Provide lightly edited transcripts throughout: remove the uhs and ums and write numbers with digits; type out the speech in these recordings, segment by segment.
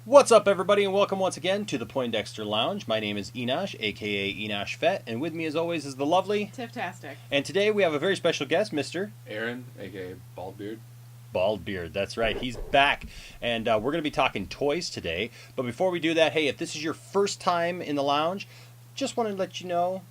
What's up, everybody, and welcome once again to the Poindexter Lounge. My name is Enosh, aka Enosh Fett, and with me, as always, is the lovely Tiff-tastic. And today we have a very special guest, Mr. Aaron, aka Baldbeard. Baldbeard, that's right. He's back, and we're going to be talking toys today. But before we do that, hey, if this is your first time in the lounge, just want to let you know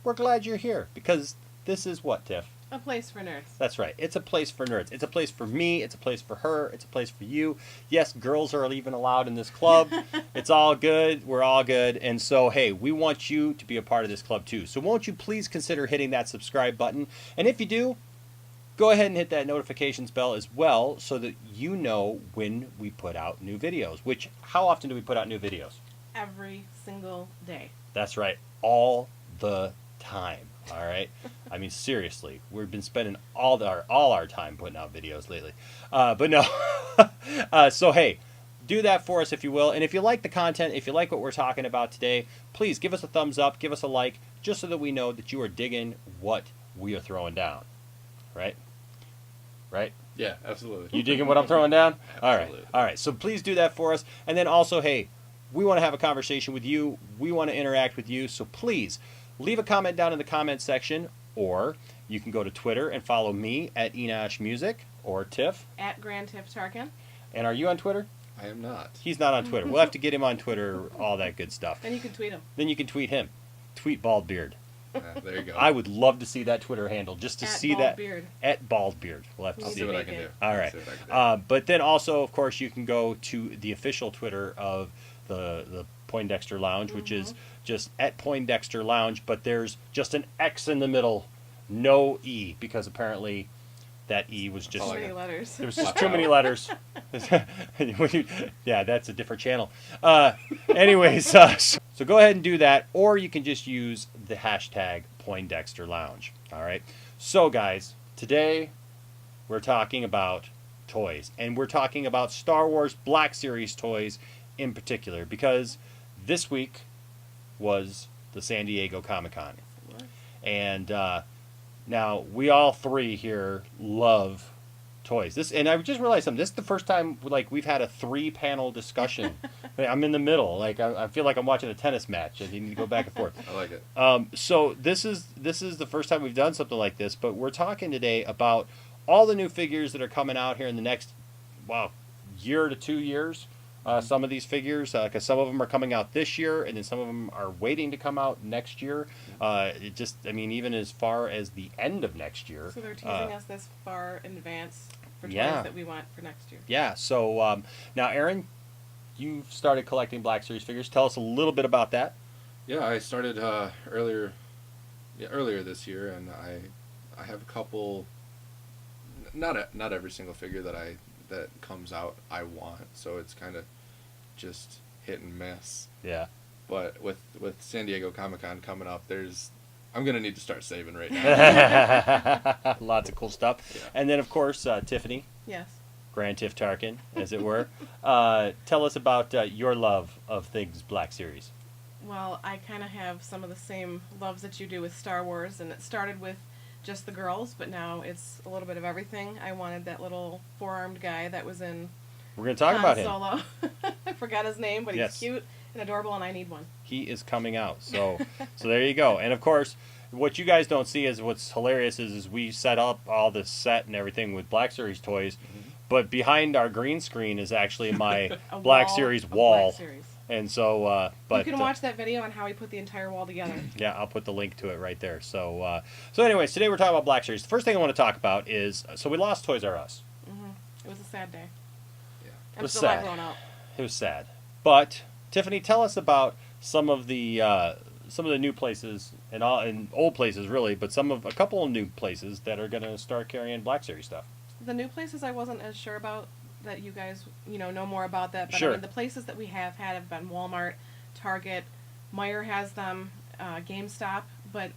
we're glad you're here, because this is what, Tiff? A place for nerds. That's right. It's a place for nerds. It's a place for me. It's a place for her. It's a place for you. Yes, girls are even allowed in this club. It's all good. We're all good. And so, hey, we want you to be a part of this club too. So won't you please consider hitting that subscribe button? And if you do, go ahead and hit that notifications bell as well so that you know when we put out new videos. Which, how often do we put out new videos? Every single day. That's right. All the time. All right. I mean, seriously, we've been spending all our time putting out videos lately. But no. So, hey, do that for us if you will. And if you like the content, if you like what we're talking about today, please give us a thumbs up, give us a like, just so that we know that you are digging what we are throwing down. Right? Right? Yeah, absolutely. You digging what I'm throwing down? All right. Absolutely. All right. So please do that for us. And then also, hey, we want to have a conversation with you. We want to interact with you. So please leave a comment down in the comment section, or you can go to Twitter and follow me at Enosh Music, or Tiff. At Grand Tiff Tarkin. And are you on Twitter? I am not. He's not on Twitter. We'll have to get him on Twitter, all that good stuff. Then you can tweet him. Then you can tweet him. Tweet Baldbeard. There you go. I would love to see that Twitter handle, just to At see that. Baldbeard. At Baldbeard. We'll have to I'll see see what I make can it. do. All right. See what I can do. But then also, of course, you can go to the official Twitter of the Poindexter Lounge, which is just at Poindexter Lounge, but there's just an X in the middle, no E, because apparently that E was just... Too like many it. letters. There was just too many letters. Yeah, that's a different channel. Anyways, so go ahead and do that, or you can just use the hashtag Poindexter Lounge. All right. So, guys, today we're talking about toys, and we're talking about Star Wars Black Series toys in particular, because this week was the San Diego Comic-Con, and now we all three here love toys. And I just realized something. This is the first time we've had a 3-panel discussion. I'm in the middle. I feel like I'm watching a tennis match. I need to go back and forth. I like it. So this is the first time we've done something like this. But we're talking today about all the new figures that are coming out here in the next year to 2 years. Some of these figures, because some of them are coming out this year, and then some of them are waiting to come out next year. Even as far as the end of next year. So they're teasing us this far in advance for toys Yeah. that we want for next year. Yeah. So now, Aaron, you've started collecting Black Series figures. Tell us a little bit about that. Yeah, I started earlier this year, and I have a couple. Not every single figure that comes out I want, so it's kind of just hit and miss. Yeah. But with San Diego Comic-Con coming up, I'm gonna need to start saving right now. Lots of cool stuff. Yeah. And then, of course, Tiffany, Yes. Grand Tiff Tarkin, as it were. Tell us about your love of things Black Series. Well, I kind of have some of the same loves that you do with Star Wars, and it started with just the girls, but now it's a little bit of everything. I wanted that little 4-armed guy that was in We're going to talk Han about him. Solo. I forgot his name, but he's Yes. cute and adorable, and I need one. He is coming out. So there you go. And, of course, what you guys don't see is what's hilarious is we set up all this set and everything with Black Series toys, but behind our green screen is actually my A Black wall Series of wall. Black Series. And so, but you can watch that video on how he put the entire wall together. yeah, I'll put the link to it right there. So, anyways, today we're talking about Black Series. The first thing I want to talk about is, so we lost Toys R Us. It was a sad day. Yeah. I'm was still not sad. grown up. It was sad. But Tiffany, tell us about some of the new places and old places really, but a couple of new places that are going to start carrying Black Series stuff. The new places I wasn't as sure about, that you guys know more about that. But Sure. I mean, the places that we have had have been Walmart, Target, Meijer has them, GameStop. But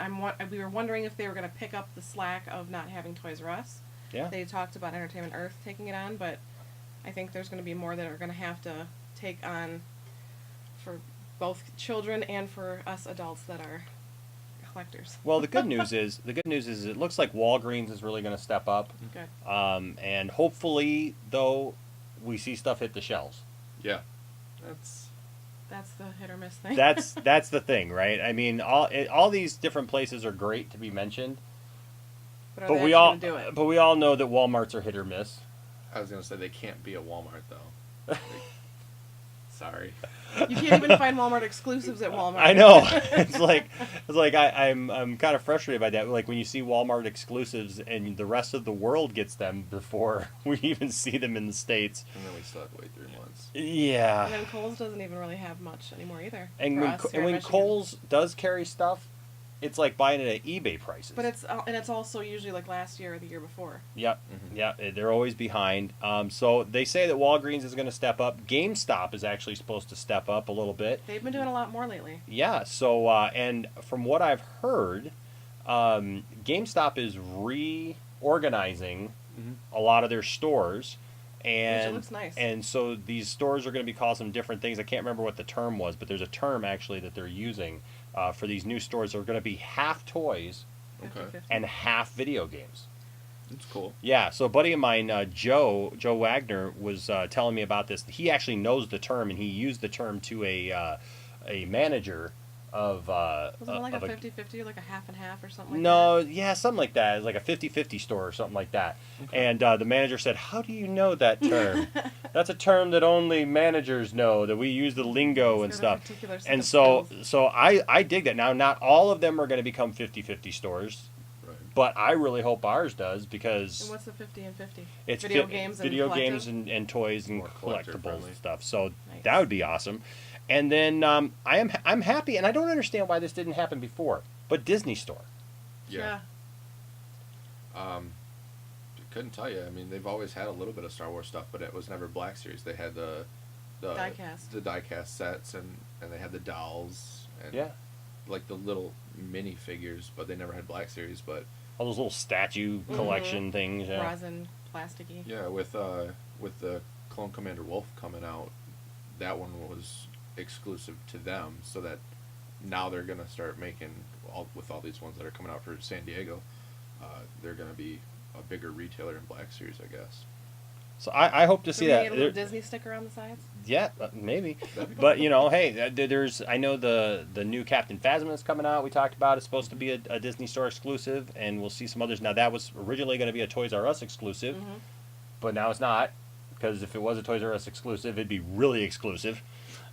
we were wondering if they were going to pick up the slack of not having Toys R Us. Yeah. They talked about Entertainment Earth taking it on, but I think there's going to be more that are going to have to take on for both children and for us adults that are collectors. Well, the good news is it looks like Walgreens is really going to step up. Good. And hopefully, though, we see stuff hit the shelves. Yeah. That's the hit or miss thing. That's the thing, right? I mean, all these different places are great to be mentioned, but but we all do it. but we all know that Walmarts are hit or miss. I was gonna say they can't be a Walmart though. Sorry. You can't even find Walmart exclusives at Walmart. I know. It's like I'm kind of frustrated by that. Like when you see Walmart exclusives and the rest of the world gets them before we even see them in the States. And then we still have to wait 3 months. Yeah. And then Kohl's doesn't even really have much anymore either. And when Kohl's does carry stuff, it's like buying it at eBay prices. But it's also usually like last year or the year before. Yep. Yeah, they're always behind. So they say that Walgreens is going to step up. GameStop is actually supposed to step up a little bit. They've been doing a lot more lately. Yeah. So and from what I've heard, GameStop is reorganizing a lot of their stores. And, which looks nice. And so these stores are going to be called some different things. I can't remember what the term was, but there's a term actually that they're using for these new stores. They're going to be half toys Okay. and half video games. That's cool. Yeah, so a buddy of mine, Joe Wagner, was telling me about this. He actually knows the term, and he used the term to a manager of Wasn't it like a 50-50, like a half and half or something like that? no, yeah, something like that. It's like a 50-50 store or something like that. Okay. And the manager said, "How do you know that term? That's a term that only managers know, that we use the lingo and It's got a stuff." particular set And of so skills. I dig that. Now, not all of them are going to become 50-50 stores, Right. but I really hope ours does, because And what's the 50 and 50? it's Video games and video collective? games and toys and More collector collectibles friendly. and stuff. So Nice. that would be awesome. And then I'm happy, and I don't understand why this didn't happen before. But Disney Store. Yeah. Couldn't tell you. I mean, they've always had a little bit of Star Wars stuff, but it was never Black Series. They had the diecast sets, and they had the dolls, and Yeah. like the little mini figures, but they never had Black Series. But All those little statue collection things. Yeah. Resin, plasticky. yeah, with the Clone Commander Wolf coming out, that one was exclusive to them. So that now they're gonna start making with all these ones that are coming out for San Diego. They're gonna be a bigger retailer in Black Series, I guess. So I hope to So see we that. get a little Disney sticker on the sides? Yeah, maybe. That'd be But you know, hey, I know the new Captain Phasma is coming out. We talked about it's supposed to be a Disney Store exclusive, and we'll see some others. Now that was originally going to be a Toys R Us exclusive, but now it's not, because if it was a Toys R Us exclusive, it'd be really exclusive.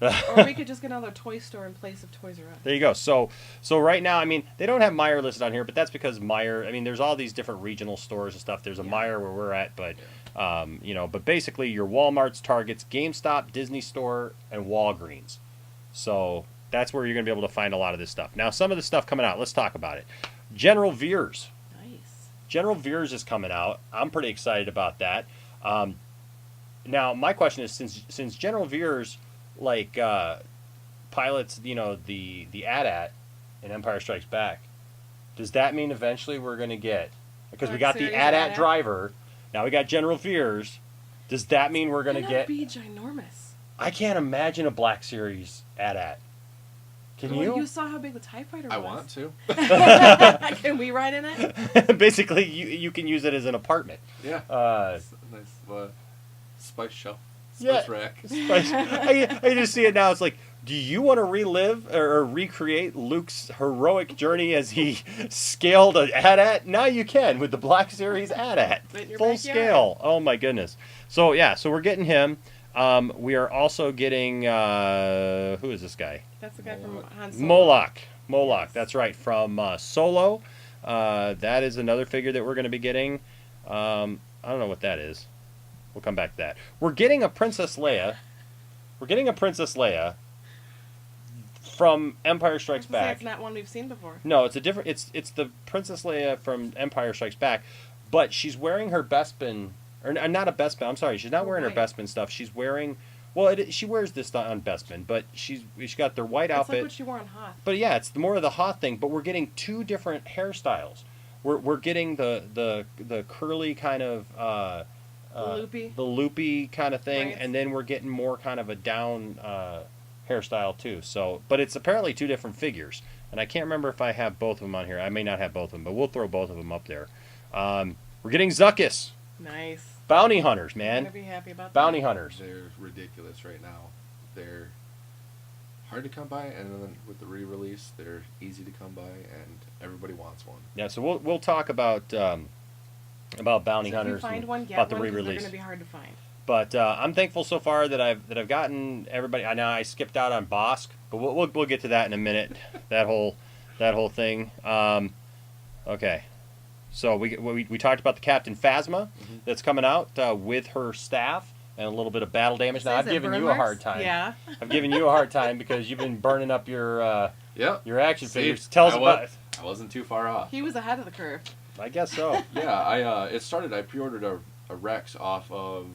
Or we could just get another toy store in place of Toys R Us. There you go. So right now, I mean, they don't have Meijer listed on here, but that's because Meijer. I mean, there's all these different regional stores and stuff. There's a Meijer where we're at, but but basically your Walmart's, Targets, GameStop, Disney Store, and Walgreens. So that's where you're going to be able to find a lot of this stuff. Now, some of the stuff coming out. Let's talk about it. General Veers. Nice. General Veers is coming out. I'm pretty excited about that. Now, my question is, since General Veers pilots, the AT-AT in Empire Strikes Back, does that mean eventually we're going to get, because we got the Series AT-AT AT-AT? driver, now we got General Veers, does that mean we're going to get, be ginormous. I can't imagine a Black Series AT-AT. Can Well, you? You saw how big the TIE Fighter I was. want to. Can we ride in it? Basically, you can use it as an apartment. Yeah. Nice spice shelf. Spice rack. I just see it now. It's like, do you want to relive or recreate Luke's heroic journey as he scaled an AT-AT? Now you can with the Black Series AT-AT. In your Full backyard. scale. Oh my goodness. So we're getting him. We are also getting, who is this guy? That's the guy from Han Solo. Moloch. Yes. That's right, from Solo. That is another figure that we're going to be getting. I don't know what that is. We'll come back to that. We're getting a Princess Leia. From Empire Strikes Back. It's not one we've seen before. No, it's a different. It's the Princess Leia from Empire Strikes Back, but she's wearing her Bespin, or not a Bespin. I'm sorry, she's not wearing her White. Bespin stuff. She's wearing, well, she wears this on Bespin, but she's got their white It's outfit. like what she wore on Hoth. But yeah, it's more of the Hoth thing. But we're getting two different hairstyles. We're getting the curly kind of The loopy kind of thing, Braids. and then we're getting more kind of a down hairstyle too. So, but it's apparently two different figures, and I can't remember if I have both of them on here. I may not have both of them, but we'll throw both of them up there. We're getting Nice. bounty hunters, I'm man. gonna be happy about Bounty that. hunters. They're ridiculous right now. they're hard to come by, and then with the re-release, they're easy to come by, and everybody wants one. Yeah, so we'll talk about bounty So if hunters you find and one, get about the one, 'cause they're re-release. going to be hard to find. But I'm thankful so far that I've gotten everybody. I know I skipped out on Bosk, but we'll get to that in a minute. that whole thing. Okay, so we talked about the Captain Phasma that's coming out with her staff and a little bit of battle damage. Now I've Says it given burn you a marks? hard time. Yeah. I've given you a hard time because you've been burning up your your action See, figures. Tell us about it. I wasn't too far off. He was ahead of the curve. I guess so. Yeah, I pre-ordered a Rex off of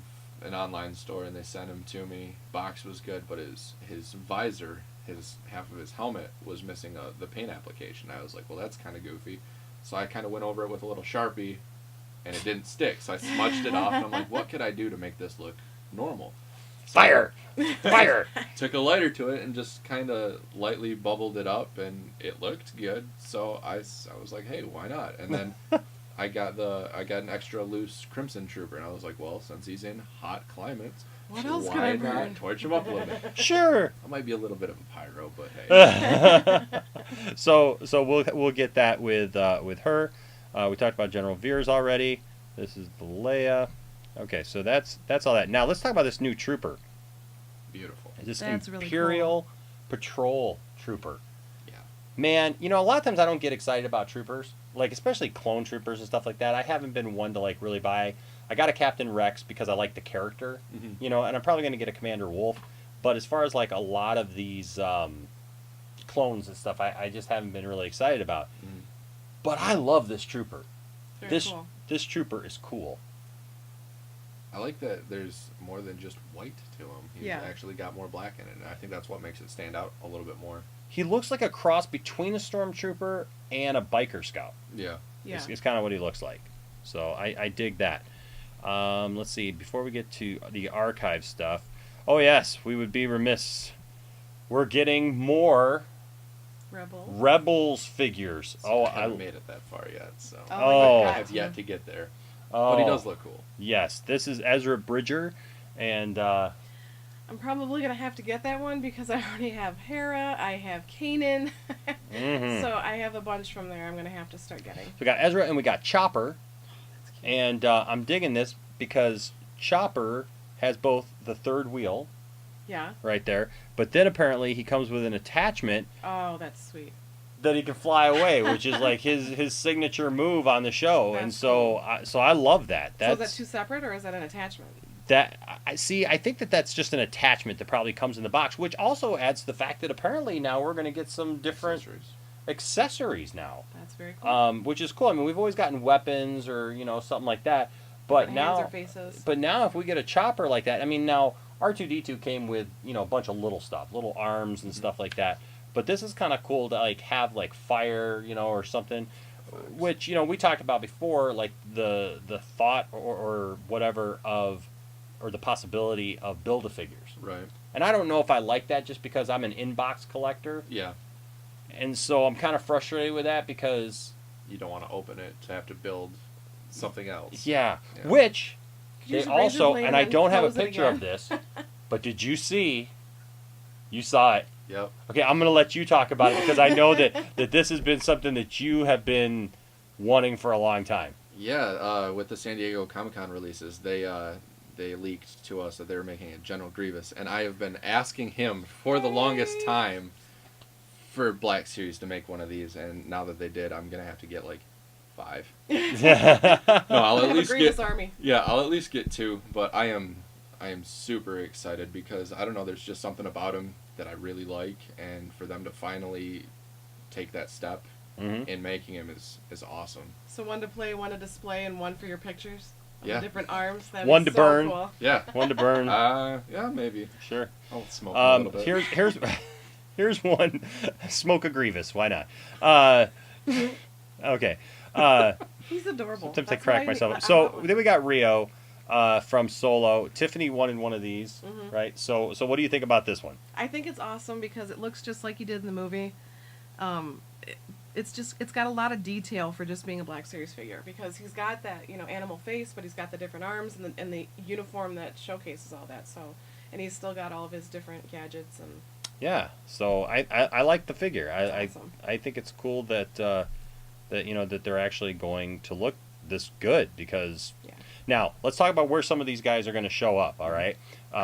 an online store, and they sent him to me. Box was good, but his visor, his half of his helmet was missing the paint application. I was like, well, that's kind of goofy. So I kind of went over it with a little Sharpie, and it didn't stick. So I smudged it off, and I'm like, what could I do to make this look normal? So Fire! Fire! Took a lighter to it and just kind of lightly bubbled it up, and it looked good. So I was like, hey, why not? And then I got an extra loose Crimson Trooper, and I was like, well, since he's in hot climates, What else why can I not burn? torch him up a little bit? Sure. I might be a little bit of a pyro, but hey. So we'll get that with her. We talked about General Veers already. This is the Leia. Okay, so that's all that. Now let's talk about this new trooper. Beautiful. This That's really Imperial Patrol Trooper. Yeah. Man, a lot of times I don't get excited about troopers, like especially clone troopers and stuff like that. I haven't been one to like really buy. I got a Captain Rex because I like the character, and I'm probably going to get a Commander Wolf. But as far as like a lot of these clones and stuff, I just haven't been really excited about. But I love this trooper. Very cool. This trooper is cool. I like that there's more than just white to him. He's Yeah. actually got more black in it, and I think that's what makes it stand out a little bit more. He looks like a cross between a stormtrooper and a biker scout. Yeah. Yeah. It's kind of what he looks like. So I dig that. Let's see. Before we get to the archive stuff, oh yes, we would be remiss. We're getting more Rebels figures. So I haven't made it that far yet, so Oh. I have yet to get there. Oh, But he does look cool. Yes, this is Ezra Bridger, and I'm probably going to have to get that one because I already have Hera, I have Kanan, so I have a bunch from there I'm going to have to start getting. we got Ezra and we got Chopper, and I'm digging this because Chopper has both the third wheel Yeah. right there, but then apparently he comes with an attachment Oh, that's sweet. that he can fly away, which is like his signature move on the show, and That's so cool. I love that. So is that two separate or is that an attachment? I think that's just an attachment that probably comes in the box, which also adds to the fact that apparently now we're going to get some different accessories now. That's very cool. Which is cool. I mean, we've always gotten weapons or something like that, but Different now hands or faces. but now if we get a chopper like that, I mean, now R2D2 came with a bunch of little stuff, little arms and stuff like that. But this is kind of cool to like have like fire, or something, which we talked about before, like the thought or whatever or the possibility of Build-A-Figures. Right. And I don't know if I like that just because I'm an in-box collector. Yeah. And so I'm kind of frustrated with that because You don't want to open it to have to build something else. yeah. Yeah. Which Could you they just raise also, the blade and I then don't have a close it picture of again? this, but did you see? You saw it. Yep. Okay, I'm going to let you talk about it because I know that this has been something that you have been wanting for a long time. Yeah, with the San Diego Comic-Con releases, they leaked to us that they were making a General Grievous, and I have been asking him for the longest time for Black Series to make one of these, and now that they did, I'm gonna have to get like 5. No, I'll I at have least a Grievous get army. yeah, I'll at least get 2, but I am super excited because I don't know, there's just something about him that I really like, and for them to finally take that step in making him is awesome. So one to play, one to display, and one for your pictures? Of Yeah. the different arms? That'd One be to so burn. Cool. Yeah, one to burn. Yeah, maybe. Sure. I'll smoke a little bit. Here's one. Smoke a Grievous. Why not? Okay. He's adorable. Sometimes I That's crack why myself up. I So want one. then we got Rio from Solo. Tiffany won in one of these, right? So what do you think about this one? I think it's awesome because it looks just like he did in the movie. It's got a lot of detail for just being a Black Series figure because he's got that animal face, but he's got the different arms and the uniform that showcases all that. So and he's still got all of his different gadgets and. Yeah, so I like the figure. That's awesome. I think it's cool that that they're actually going to look this good because. Yeah. Now let's talk about where some of these guys are going to show up. All right,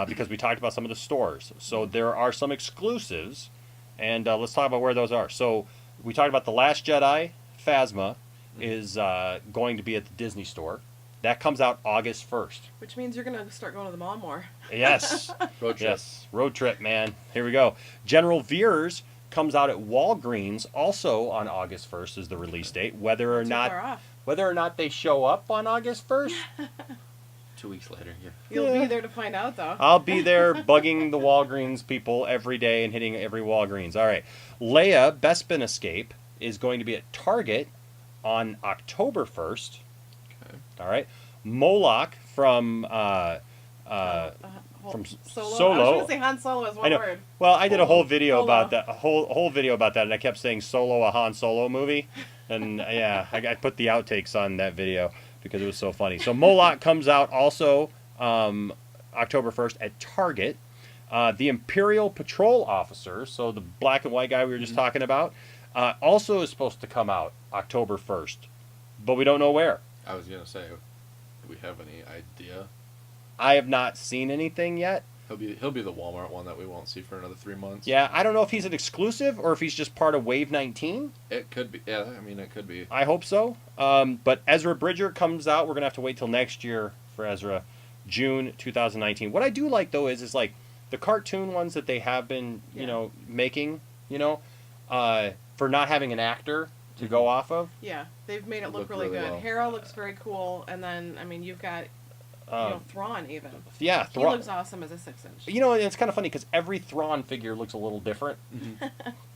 because we talked about some of the stores. So there are some exclusives, and let's talk about where those are. So we talked about The Last Jedi. Phasma is going to be at the Disney store. That comes out August 1st. Which means you're gonna start going to the mall more. Yes. Road trip. Yes. Road trip, man. Here we go. General Veers comes out at Walgreens also on August 1st is the release date. Whether or Too not far off. they show up on August 1st, 2 weeks later, yeah. You'll Yeah. be there to find out, though. I'll be there bugging the Walgreens people every day and hitting every Walgreens. All right. Leia Bespin Escape is going to be at Target on October 1st. Okay. All right. Moloch from Solo. Solo. I was gonna say Han Solo is one I know. word. Well, I did a whole video Solo. about that, a whole video about that, and I kept saying Solo, a Han Solo movie, and yeah, I put the outtakes on that video because it was so funny. So Moloch comes out also October 1st at Target. The Imperial Patrol Officer, so the black and white guy we were just talking about, also is supposed to come out October 1st, but we don't know where. I was gonna say, do we have any idea? I have not seen anything yet. He'll be the Walmart one that we won't see for another 3 months. Yeah, I don't know if he's an exclusive or if he's just part of Wave 19. It could be. Yeah, I mean, it could be. I hope so. But Ezra Bridger comes out. We're going to have to wait till next year for Ezra. June 2019. What I do like, though, is like the cartoon ones that they have been, making, for not having an actor to go off of. Yeah, they've made it look Look really really good. well. Hera looks very cool, and then, I mean, you've got, Thrawn even. Yeah, He looks awesome as a 6-inch. It's kind of funny because every Thrawn figure looks a little different.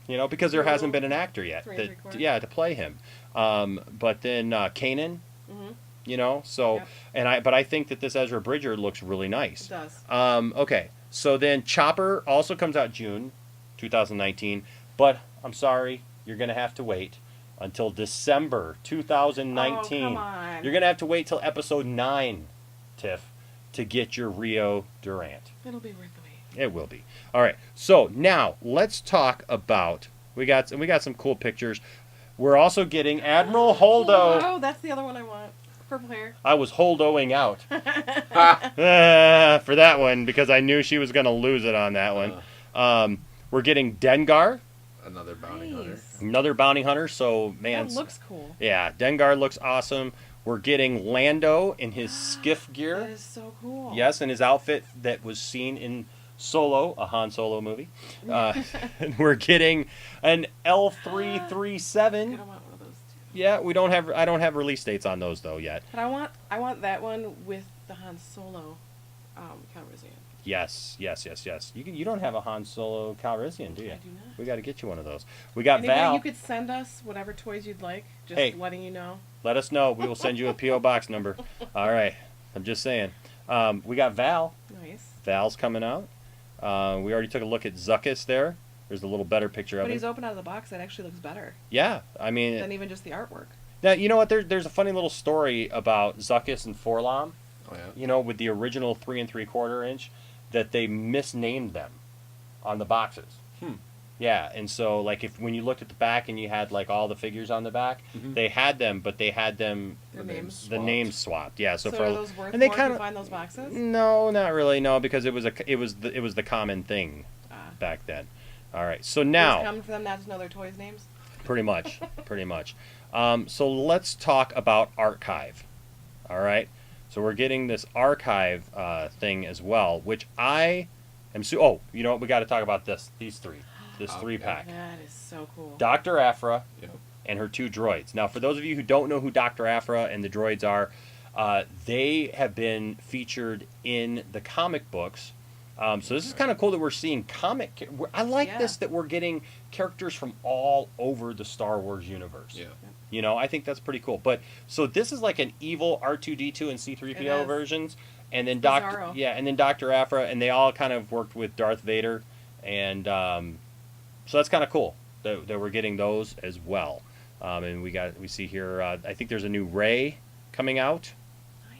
Because there hasn't been an actor yet 3 3/4. to play him. But then Kanan, Mm-hmm. so Yep. but I think that this Ezra Bridger looks really nice. It does. Okay, so then Chopper also comes out June 2019, but I'm sorry, you're gonna have to wait until December 2019. Oh, come on. You're gonna have to wait till episode 9, Tiff, to get your Rio Durant. It'll be worth the wait. It will be. All right. So now let's talk about we got some cool pictures. We're also getting Admiral Holdo. Oh, that's the other one I want. Purple hair. I was Holdoing out for that one because I knew she was going to lose it on that one. We're getting Dengar, Another bounty hunter. Nice. another bounty hunter. So man, That looks cool. yeah, Dengar looks awesome. We're getting Lando in his skiff gear. That is so cool. Yes, in his outfit that was seen in Solo, a Han Solo movie. And we're getting an L337. I don't want one of those two. Yeah, I don't have release dates on those though yet. But I want that one with the Han Solo Calrissian. Yes. You don't have a Han Solo Calrissian, do you? I do not. We got to get you one of those. We got Anybody, Val. you could send us whatever toys you'd like. Just Hey. letting you know. Let us know. We will send you a PO box number. All right. I'm just saying. We got Val. Nice. Val's coming out. We already took a look at Zuckuss there. There's a little better picture of But him. he's open out of the box. That actually looks better Yeah, I mean, than even just the artwork. now you know what? There's a funny little story about Zuckuss and Forlom. Oh yeah. With the original 3 3/4 inch, that they misnamed them on the boxes. Yeah, and so like when you looked at the back and you had like all the figures on the back, they had them, but they had them Their names. the names swapped. Yeah, so, So for are those worth and they more if kind you of find those boxes? no, not really, no, because it was the common thing back then. All right, so It's now common for them not to know their toys' names. pretty much. So let's talk about archive. All right, so we're getting this archive thing as well, which I am. You know what? We got to talk about these three. This Okay. 3-pack. That is so cool. Dr. Aphra Yep. and her 2 droids. Now, for those of you who don't know who Dr. Aphra and the droids are, they have been featured in the comic books. So this is kind of cool that we're seeing I like this, that we're getting characters from all over the Star Wars universe. Yeah. I think that's pretty cool. But so this is like an evil R2D2 and It C3PO is. versions, and then Bizarro. and then Dr. Aphra, and they all kind of worked with Darth Vader, and so that's kind of cool that we're getting those as well. And we see here, I think there's a new Rey coming out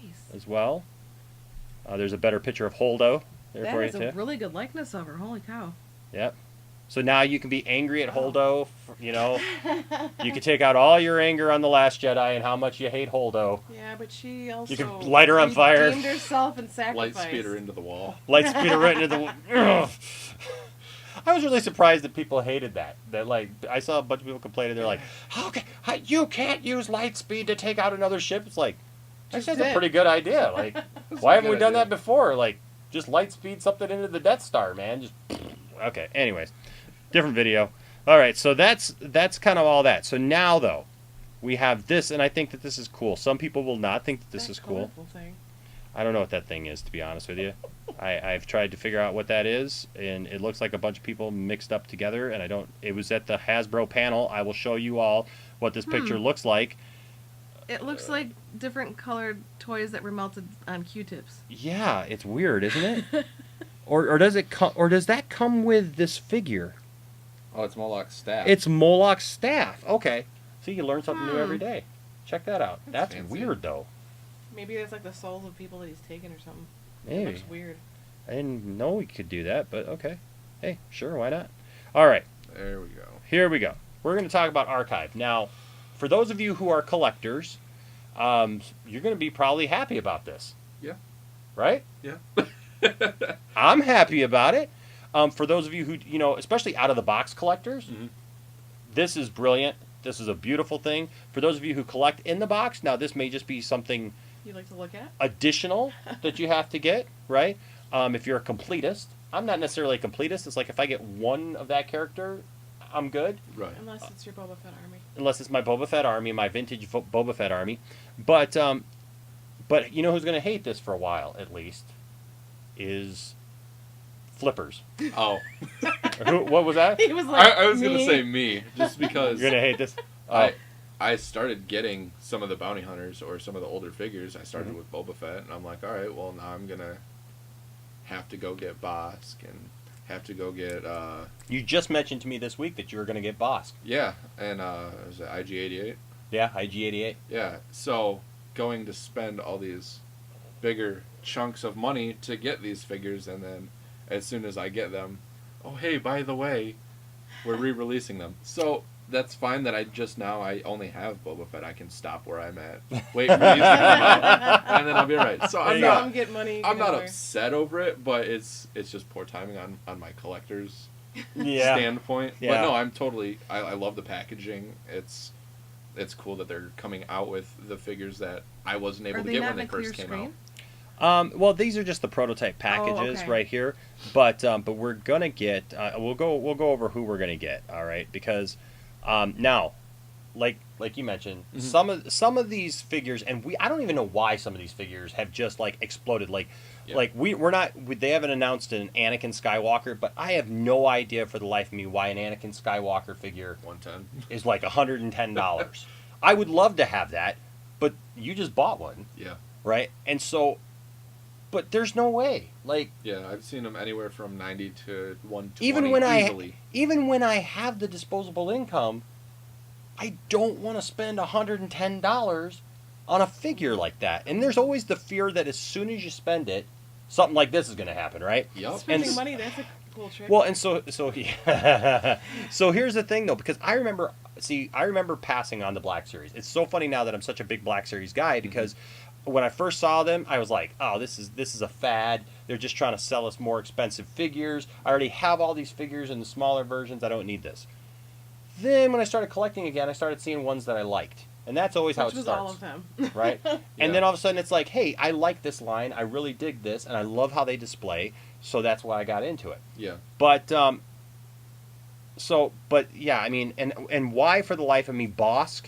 Nice. as well. There's a better picture of Holdo there That for you is too. a really good likeness of her. Holy cow. Yep. So now you can be angry at Holdo. You know, you can take out all your anger on the Last Jedi and how much you hate Holdo. Yeah, but she also You can light her on fire. redeemed herself and Light sacrificed. speed her into the wall. Light speed her right into the. Ugh. I was really surprised that people hated that. That like I saw a bunch of people complaining. They're like, how you can't use light speed to take out another ship?" It's like, that's Just a did. pretty good idea. Like, That's why a haven't we good done idea. that before? Like, just light speed something into the Death Star, man. Just okay. Anyways, different video. All right, so that's kind of all that. So now though, we have this, and I think that this is cool. Some people will not think that this That is cool. colorful thing. I don't know what that thing is, to be honest with you. I've tried to figure out what that is, and it looks like a bunch of people mixed up together, and I don't... It was at the Hasbro panel. I will show you all what this picture looks like. It looks like different colored toys that were melted on Q-tips. Yeah, it's weird, isn't it? or does it come? Or does that come with this figure? Oh, it's Moloch's staff. It's Moloch's staff. Okay. See, you learn something new every day. Check that out. That's fancy. weird, though. Maybe it's like the souls of people that he's taken or something. It Maybe. looks weird. I didn't know we could do that, but okay. Hey, sure, why not? All right. There we go. Here we go. We're going to talk about Archive. Now, for those of you who are collectors, you're going to be probably happy about this. Yeah. Right? Yeah. I'm happy about it. For those of you who, you know, especially out-of-the-box collectors, this is brilliant. This is a beautiful thing. For those of you who collect in the box, now this may just be something You like to look at? additional that you have to get, right? If you're a completist. I'm not necessarily a completist. It's like if I get one of that character, I'm good. Right. Unless it's your Boba Fett army. Unless it's my Boba Fett army, my vintage Boba Fett army. But you know who's going to hate this for a while, at least, is Flippers. Oh. What was that? He was like, I was going to "Me?" say me, just because You're going to hate this? Oh. I started getting some of the bounty hunters or some of the older figures. I started with Boba Fett, and I'm like, all right, well, now I'm going to have to go get Bosk and have to go get... You just mentioned to me this week that you were going to get Bosk. yeah, and was it IG-88? Yeah, IG-88. Yeah, so going to spend all these bigger chunks of money to get these figures, and then as soon as I get them, oh, hey, by the way, we're re-releasing them. So that's fine that I only have Boba Fett. I can stop where I'm at. Wait for these to come out, and then I'll be all right. So I'm Yeah. not... Come get money. I'm get not over. upset over it, but it's just poor timing on my collector's Yeah. standpoint. Yeah. But no, I'm totally... I love the packaging. It's cool that they're coming out with the figures that I wasn't able Are to they get not when in they a clear first came screen? out. Well, these are just the prototype packages okay. right here, but we're gonna get we'll go over who we're gonna get, all right? Because now, like you mentioned, some of these figures, and I don't even know why some of these figures have just like exploded. Like they haven't announced an Anakin Skywalker, but I have no idea for the life of me why an Anakin Skywalker figure 110. is like $110. I would love to have that, but you just bought one, Yeah. right? And so. But there's no way. Like Yeah, I've seen them anywhere from 90 to 120 even when easily. I have the disposable income, I don't want to spend $110 on a figure like that. And there's always the fear that as soon as you spend it, something like this is going to happen, right? Yep. Spending money, that's a cool trick. Well, and so so here's the thing though, because I remember passing on the Black Series. It's so funny now that I'm such a big Black Series guy because when I first saw them, I was like, "Oh, this is a fad. They're just trying to sell us more expensive figures. I already have all these figures in the smaller versions. I don't need this." Then when I started collecting again, I started seeing ones that I liked, and that's always how Which it was starts, all of them. right? Yeah. And then all of a sudden, it's like, "Hey, I like this line. I really dig this, and I love how they display." So that's why I got into it. Yeah. But yeah, I mean, and why for the life of me, Bosk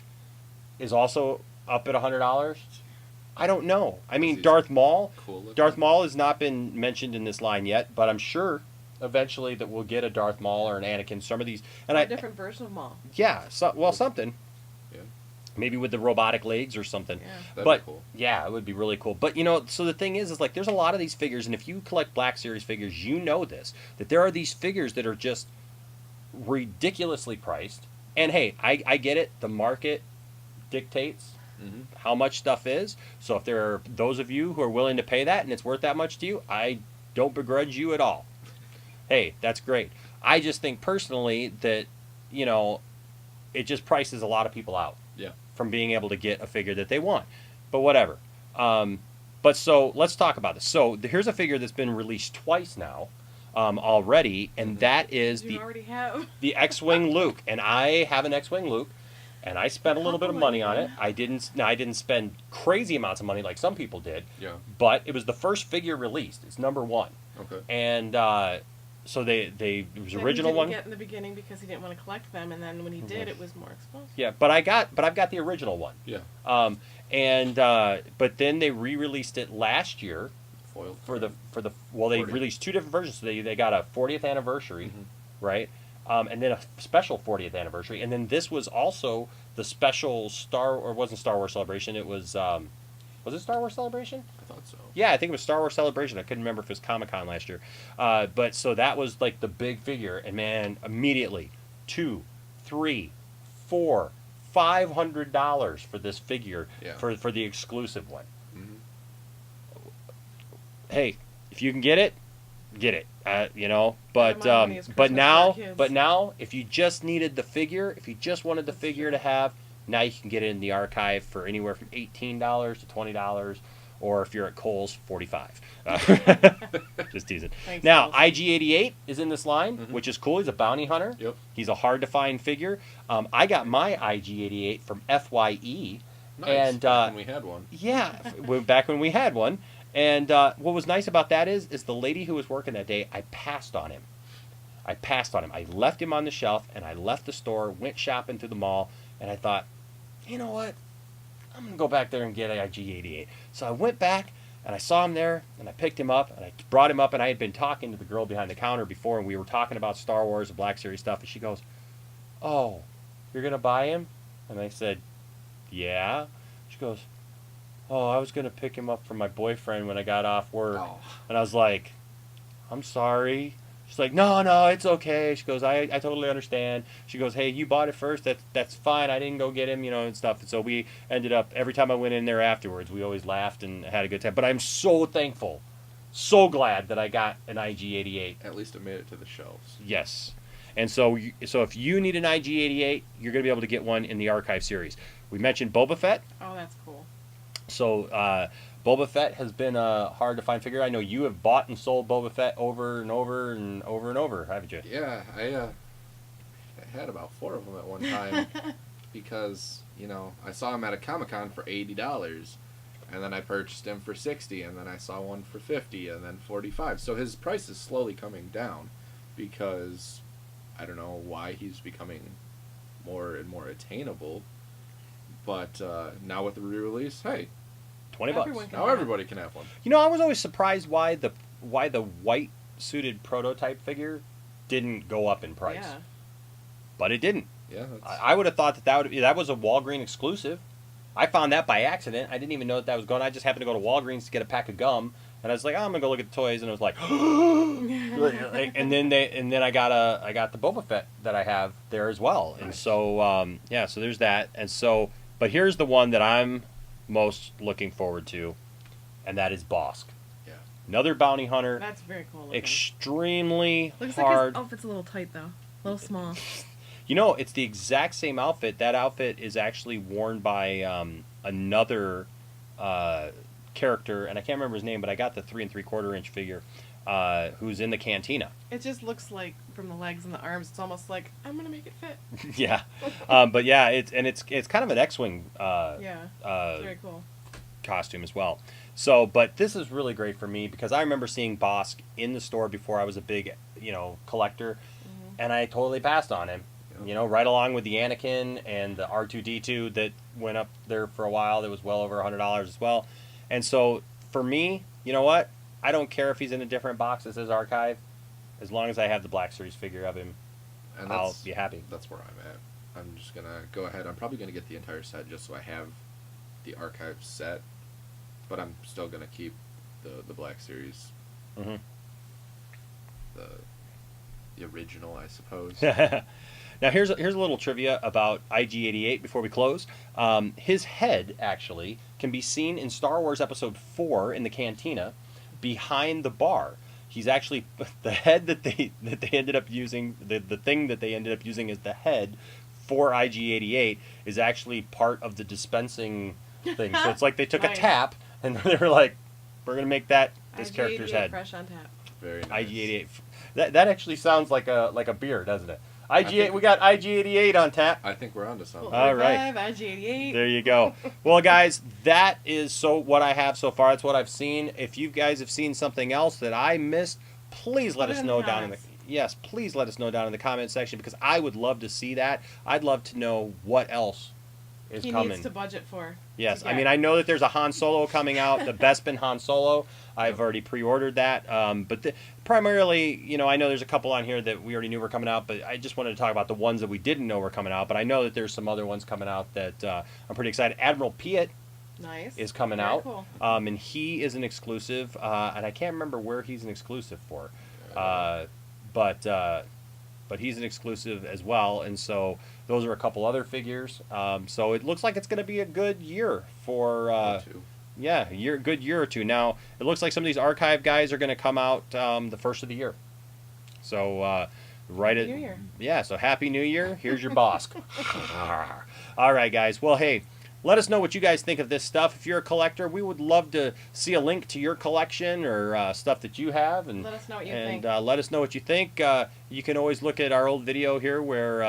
is also up at $100. I don't know. I mean, He's Darth Maul. Cool looking. Darth Maul has not been mentioned in this line yet, but I'm sure eventually that we'll get a Darth Maul or an Anakin. Some of these, and A different version of Maul. yeah, something. Yeah. Maybe with the robotic legs or something. Yeah. That'd But be cool. yeah, it would be really cool. But so the thing is like there's a lot of these figures, and if you collect Black Series figures, you know this, that there are these figures that are just ridiculously priced. And hey, I get it. The market dictates how much stuff is. So if there are those of you who are willing to pay that and it's worth that much to you, I Don't begrudge you at all. Hey, that's great. I just think personally that, you know, it just prices a lot of people out Yeah. from being able to get a figure that they want. But whatever. But so let's talk about this. So here's a figure that's been released twice now already, and that is You already have. the X-Wing Luke. And I have an X-Wing Luke, and I spent a little bit of money on it. I didn't spend crazy amounts of money like some people did. Yeah. But it was the first figure released. It's number 1. Okay. And so it was original he didn't one. get in the beginning because he didn't want to collect them, and then when he did, it was more expensive. Yeah, but I've got the original one. Yeah. But then they re-released it last year Foiled. They 40th. released 2 different versions. So they got a 40th anniversary, right? And then a special 40th anniversary, and then this was also the special wasn't Star Wars Celebration? It was it Star Wars Celebration? I thought so. Yeah, I think it was Star Wars Celebration. I couldn't remember if it was Comic-Con last year. But so that was like the big figure, and man, immediately $200, $300, $400, $500 for this figure for the exclusive one. Mm-hmm. Hey, if you can get it, get it. You know, but money is but Christmas now for our kids. but now if you just needed the figure, if you just wanted the figure to have, now you can get it in the archive for anywhere from $18 to $20, or if you're at Kohl's, $45. Just teasing. Thanks, Now Kohl's. IG-88 is in this line, which is cool. He's a bounty hunter. Yep. He's a hard to find figure. I got my IG-88 from FYE. Nice. And when we had one. yeah, back when we had one. And what was nice about that is the lady who was working that day, I passed on him. I left him on the shelf, and I left the store, went shopping through the mall, and I thought, you know what? I'm going to go back there and get an IG-88. So I went back, and I saw him there, and I picked him up, and I brought him up, and I had been talking to the girl behind the counter before, and we were talking about Star Wars and Black Series stuff, and she goes, oh, you're going to buy him? And I said, yeah. She goes, oh, I was going to pick him up for my boyfriend when I got off work. Oh. And I was like, I'm sorry. She's like, no, it's okay. She goes, I totally understand. She goes, hey, you bought it first. That's fine. I didn't go get him, and stuff. And so we ended up, every time I went in there afterwards, we always laughed and had a good time. But I'm so thankful, so glad that I got an IG-88. At least it made it to the shelves. Yes. And so if you need an IG-88, you're going to be able to get one in the Archive series. We mentioned Boba Fett. Oh, that's cool. So Boba Fett has been a hard-to-find figure. I know you have bought and sold Boba Fett over and over and over and over, haven't you? Yeah, I had about 4 of them at one time because, I saw him at a Comic-Con for $80, and then I purchased him for $60, and then I saw one for $50, and then $45. So his price is slowly coming down because I don't know why he's becoming more and more attainable. But now with the re-release, hey, $20. Everyone can now have everybody can have one. I was always surprised why the white suited prototype figure didn't go up in price, Yeah. but it didn't. Yeah, I would have thought that was a Walgreens exclusive. I found that by accident. I didn't even know that was going. I just happened to go to Walgreens to get a pack of gum, and I was like, oh, I'm gonna go look at the toys, and it was like, and then I got the Boba Fett that I have there as well, and so so there's that, and so but here's the one that I'm most looking forward to, and that is Bosk. Yeah. Another bounty hunter. That's very cool looking. Extremely Looks hard. like his outfit's a little tight, though. A little small. It's the exact same outfit. That outfit is actually worn by another character, and I can't remember his name, but I got the 3 3/4 inch figure who's in the cantina. It just looks like, from the legs and the arms, it's almost like, I'm going to make it fit. Yeah. But yeah, it's kind of an X-Wing It's very cool. costume as well. So, but this is really great for me because I remember seeing Bosk in the store before I was a big, collector, and I totally passed on him. Right along with the Anakin and the R2-D2 that went up there for a while. That was well over $100 as well. And so for me, you know what? I don't care if he's in a different box that says Archive. As long as I have the Black Series figure of him, and I'll be happy. That's where I'm at. I'm just going to go ahead. I'm probably going to get the entire set just so I have the Archive set. But I'm still going to keep the Black Series. Mm-hmm. The original, I suppose. Now, here's a little trivia about IG-88 before we close. His head, actually, can be seen in Star Wars Episode 4 in the cantina behind the bar. he's actually the head that they ended up using, the thing that they ended up using as the head for IG-88 is actually part of the dispensing thing. So it's like they took a Nice. tap and they were like, we're gonna make that this IG-88 character's head. fresh on tap. Very nice. IG-88. That actually sounds like a beer, doesn't it? think- We got IG-88 on tap. I think we're onto something. All right. IG-88. There you go. Well, guys, that is what I have so far. That's what I've seen. If you guys have seen something else that I missed, please let Put it us in the know down in the comments. yes, please let us know down in the comment section because I would love to see that. I'd love to know what else is He coming. needs to budget for. Yes, to I get. mean I know that there's a Han Solo coming out, the Bespin Han Solo. I've already pre-ordered that, but primarily, you know, I know there's a couple on here that we already knew were coming out, but I just wanted to talk about the ones that we didn't know were coming out. But I know that there's some other ones coming out that I'm pretty excited. Admiral Piet Nice. is coming Very out, Cool. and he is an exclusive, and I can't remember where he's an exclusive for, but he's an exclusive as well, and so those are a couple other figures. So it looks like it's going to be a good year for. Too. Yeah, good year or two. Now, it looks like some of these archive guys are going to come out the first of the year. So, Happy New Year. Yeah, so Happy New Year. Here's your boss. All right, guys. Well, hey, let us know what you guys think of this stuff. If you're a collector, we would love to see a link to your collection or stuff that you have. And Let us know what you and think. let us know what you think. You can always look at our old video here where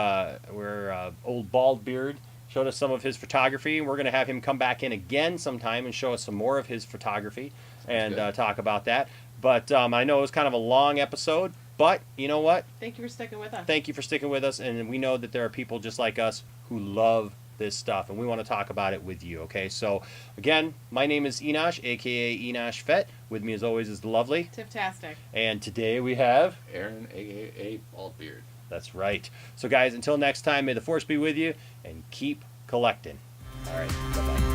old Bald Beard showed us some of his photography. We're going to have him come back in again sometime and show us some more of his photography and good. talk about that. But I know it was kind of a long episode, but you know what? Thank you for sticking with us. Thank you for sticking with us, and we know that there are people just like us who love this stuff, and we want to talk about it with you, okay? So, again, my name is Enosh, a.k.a. Enosh Fett. With me, as always, is the lovely. Tiftastic. And today we have... Aaron, aka Baldbeard. That's right. So, guys, until next time, may the Force be with you, and keep collecting. All right, bye-bye.